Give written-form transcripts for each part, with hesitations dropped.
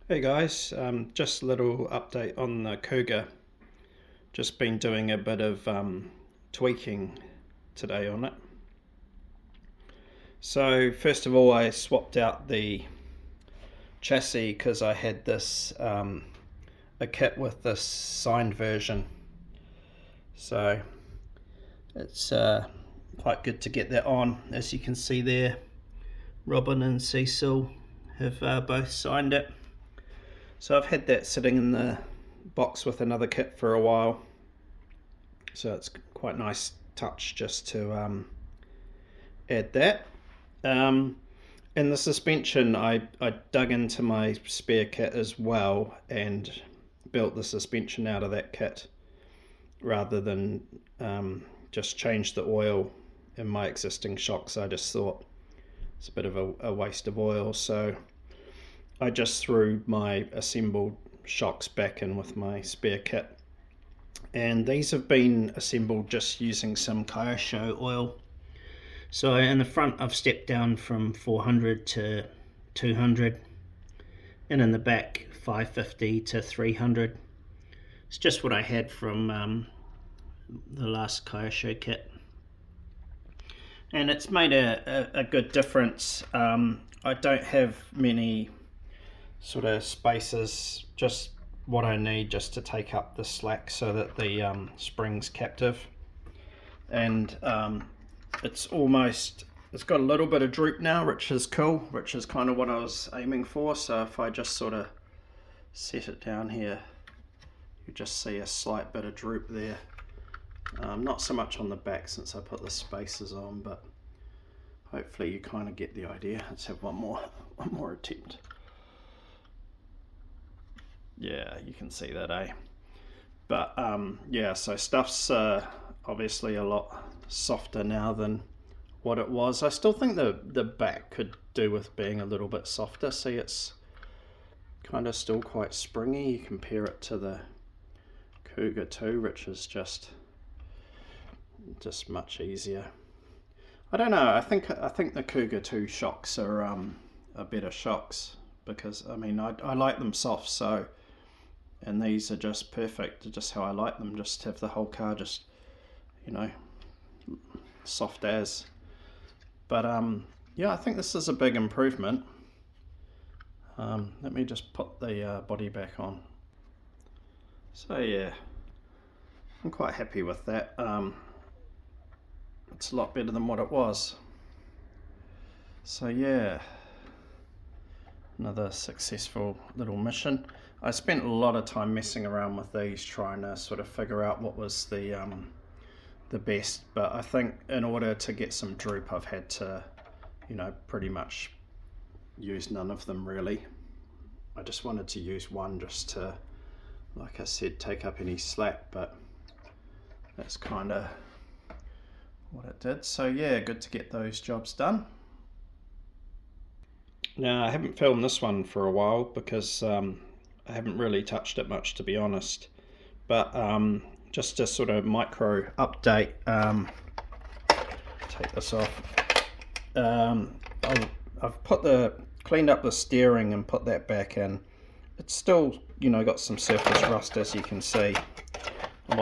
Hey guys, just a little update on the Cougar. Just been doing a bit of tweaking today on it. So first of all, I swapped out the chassis because I had this a kit with this signed version. So it's quite good to get that on. As you can see there, Robin and Cecil have both signed it. So I've had that sitting in the box with another kit for a while. So it's quite nice touch just to add that. And the suspension, I dug into my spare kit as well and built the suspension out of that kit rather than just change the oil in my existing shocks. I just thought it's a bit of a waste of oil, so I just threw my assembled shocks back in with my spare kit. And these have been assembled just using some Kyosho oil. So in the front I've stepped down from 400 to 200, and in the back 550 to 300. It's just what I had from the last Kyosho kit, and it's made a good difference. I don't have many sort of spaces, just what I need just to take up the slack so that the spring's captive. And it's got a little bit of droop now, which is cool, which is kind of what I was aiming for. So if I just sort of set it down here, you just see a slight bit of droop there. Not so much on the back since I put the spacers on, but hopefully you kind of get the idea. Let's have one more attempt. Yeah, you can see that, eh? But yeah, so stuff's obviously a lot softer now than what it was. I still think the back could do with being a little bit softer. See, it's kind of still quite springy. You compare it to the Cougar 2, which is just much easier. I don't know. I think the Cougar 2 shocks are better shocks because I mean I like them soft, so, and these are just perfect, just how I like them. Just have the whole car just, you know, soft as. But yeah, I think this is a big improvement. Let me just put the body back on. So yeah, I'm quite happy with that. It's a lot better than what it was. So yeah, another successful little mission. I spent a lot of time messing around with these, trying to sort of figure out what was the best, but I think in order to get some droop I've had to, you know, pretty much use none of them really. I just wanted to use one just to, like I said, take up any slack, but that's kind of what it did. So yeah, good to get those jobs done. Now I haven't filmed this one for a while because I haven't really touched it much, to be honest, but just a sort of micro update. Take this off. I've cleaned up the steering and put that back in. It's still, you know, got some surface rust, as you can see. I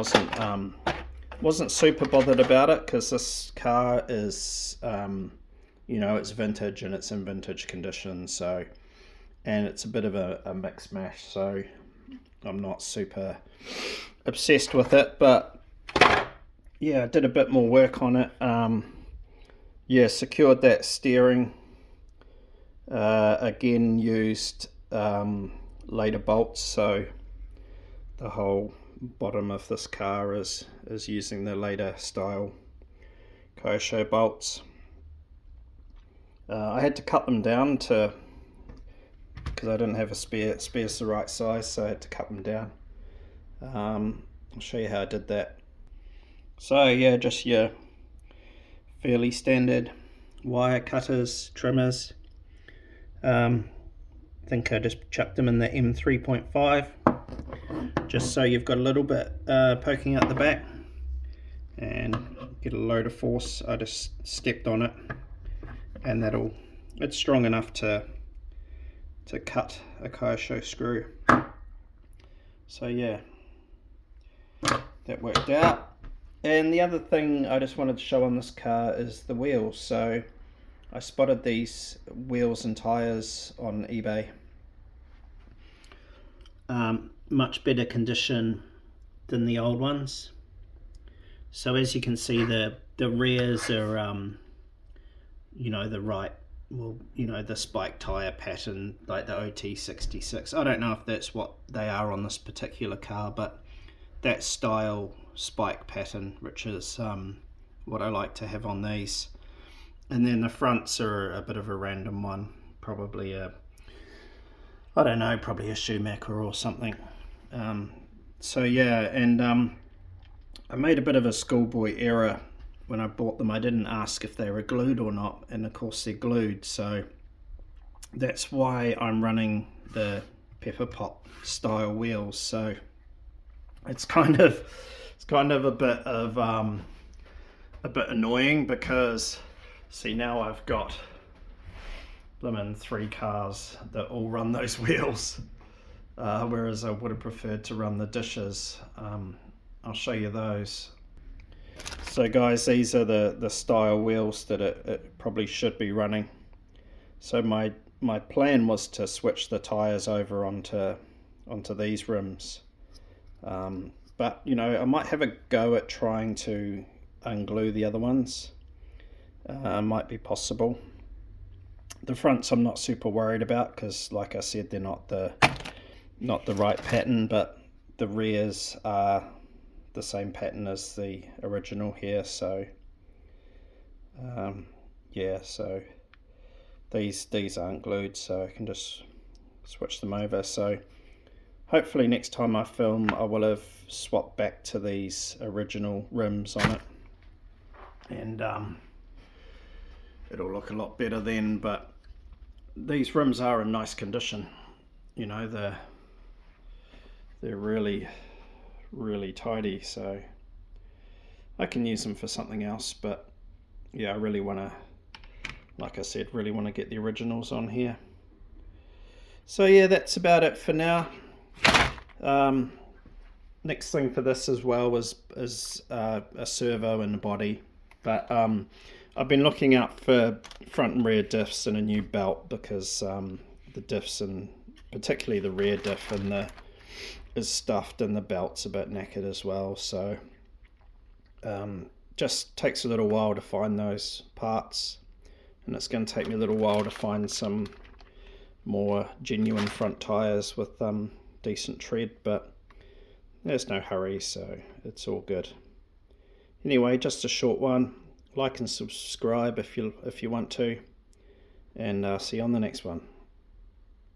wasn't super bothered about it because this car is, you know, it's vintage and it's in vintage condition, so, and it's a bit of a mix mash, so I'm not super obsessed with it. But yeah, I did a bit more work on it. Yeah, secured that steering. Again, used later bolts, so the whole bottom of this car is using the later style Kyosho bolts. I had to cut them down to, because I didn't have a spare's the right size, so I had to cut them down. I'll show you how I did that. So yeah, just your fairly standard wire cutters, trimmers. I think I just chucked them in the M3.5 just so you've got a little bit poking out the back and get a load of force. I just stepped on it, and it's strong enough to to cut a Kyosho screw. So yeah, that worked out. And the other thing I just wanted to show on this car is the wheels. So I spotted these wheels and tyres on eBay. Much better condition than the old ones. So as you can see, the rears are you know, the right, well, you know, the spike tyre pattern, like the OT66. I don't know if that's what they are on this particular car, but that style spike pattern, which is what I like to have on these. And then the fronts are a bit of a random one, probably a, I don't know, probably a Schumacher or something. So yeah, and I made a bit of a schoolboy error when I bought them. I didn't ask if they were glued or not, and of course they're glued, so that's why I'm running the pepper pot style wheels. So it's kind of a bit annoying, because see, now I've got blimmin' 3 cars that all run those wheels, whereas I would have preferred to run the dishes. I'll show you those. So guys, these are the style wheels that it probably should be running. So my plan was to switch the tyres over onto these rims, but you know, I might have a go at trying to unglue the other ones. Might be possible. The fronts I'm not super worried about, because like I said, they're not the right pattern, but the rears are the same pattern as the original here. So yeah, so these aren't glued, so I can just switch them over. So hopefully next time I film, I will have swapped back to these original rims on it, and it'll look a lot better then. But these rims are in nice condition, you know, they're really tidy, so I can use them for something else. But yeah, I really want to, like I said, really want to get the originals on here. So yeah, that's about it for now. Next thing for this as well is a servo in the body, but I've been looking out for front and rear diffs and a new belt, because the diffs, and particularly the rear diff is stuffed, and the belt's a bit knackered as well. So just takes a little while to find those parts, and it's going to take me a little while to find some more genuine front tires with decent tread, but there's no hurry, so it's all good. Anyway, just a short one. Like and subscribe if you want to, and see you on the next one.